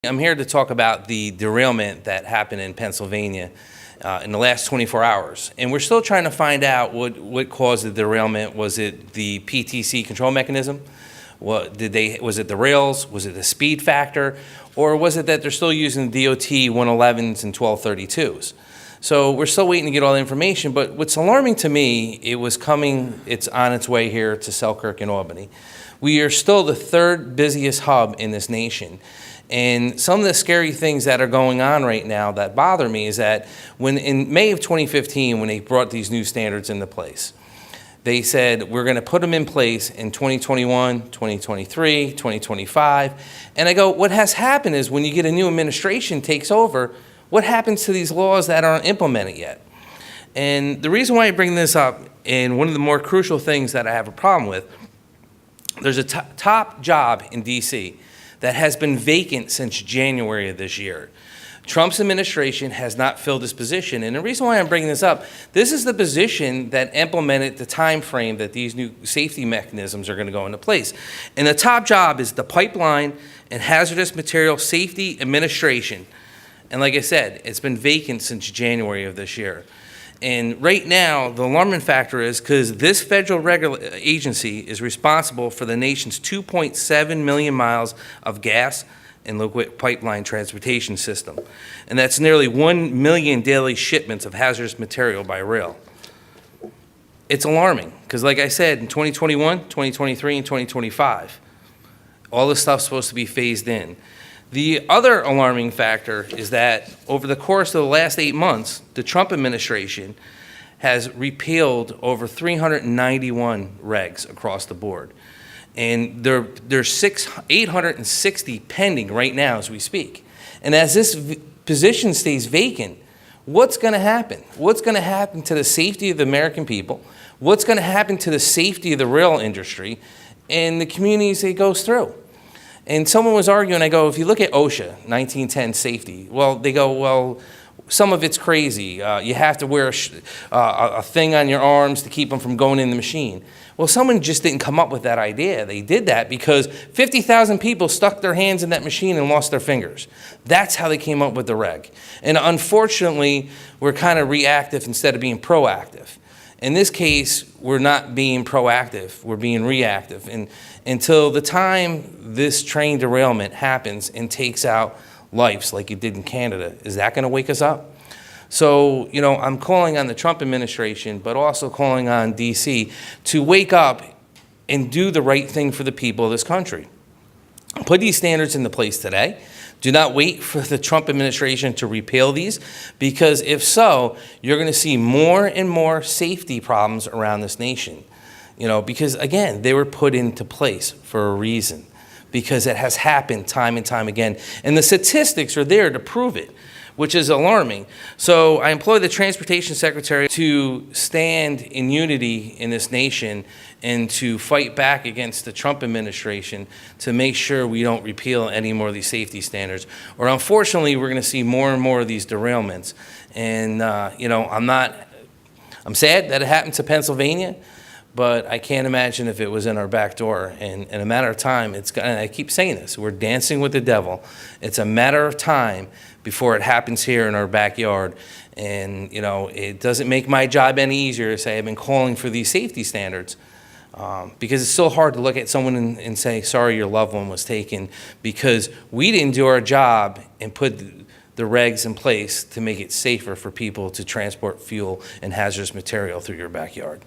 I'm here to talk about the derailment that happened in Pennsylvania in the last 24 hours. And we're still trying to find out what caused the derailment. Was it the PTC control mechanism? Was it the rails? Was it the speed factor? Or was it that they're still using DOT 111s and 1232s? So we're still waiting to get all the information, but what's alarming to me, it's on its way here to Selkirk and Albany. We are still the third busiest hub in this nation. And some of the scary things that are going on right now that bother me is that in May of 2015, when they brought these new standards into place, they said, we're going to put them in place in 2021, 2023, 2025. And I go, what has happened is when you get a new administration takes over, what happens to these laws that aren't implemented yet? And the reason why I bring this up, and one of the more crucial things that I have a problem with, there's a top job in DC that has been vacant since January of this year. Trump's administration has not filled this position. And the reason why I'm bringing this up, this is the position that implemented the time frame that these new safety mechanisms are going to go into place. And the top job is the Pipeline and Hazardous Material Safety Administration. And like I said, it's been vacant since January of this year. And right now, the alarming factor is because this federal agency is responsible for the nation's 2.7 million miles of gas and liquid pipeline transportation system. And that's nearly 1 million daily shipments of hazardous material by rail. It's alarming because, like I said, in 2021, 2023, and 2025, all this stuff's supposed to be phased in. The other alarming factor is that over the course of the last 8 months, the Trump administration has repealed over 391 regs across the board. And there's 860 pending right now as we speak. And as this position stays vacant, what's going to happen? What's going to happen to the safety of the American people? What's going to happen to the safety of the rail industry and the communities it goes through? And someone was arguing, I go, if you look at OSHA, 1910 safety, well, they go, well, some of it's crazy. You have to wear a thing on your arms to keep them from going in the machine. Well, someone just didn't come up with that idea. They did that because 50,000 people stuck their hands in that machine and lost their fingers. That's how they came up with the reg. And unfortunately, we're kind of reactive instead of being proactive. In this case, we're not being proactive, we're being reactive. And until the time this train derailment happens and takes out lives like it did in Canada, is that going to wake us up? So, I'm calling on the Trump administration, but also calling on DC to wake up and do the right thing for the people of this country. Put these standards into place today. Do not wait for the Trump administration to repeal these, because if so, you're going to see more and more safety problems around this nation. Because again, they were put into place for a reason, because it has happened time and time again. And the statistics are there to prove it, which is alarming. So I implore the Transportation Secretary to stand in unity in this nation and to fight back against the Trump administration to make sure we don't repeal any more of these safety standards. Or unfortunately, we're going to see more and more of these derailments. And, I'm sad that it happened to Pennsylvania, but I can't imagine if it was in our back door. And in a matter of time, and I keep saying this, we're dancing with the devil. It's a matter of time before it happens here in our backyard. And, it doesn't make my job any easier to say I've been calling for these safety standards. Because it's so hard to look at someone and say, sorry, your loved one was taken, because we didn't do our job and put the regs in place to make it safer for people to transport fuel and hazardous material through your backyard.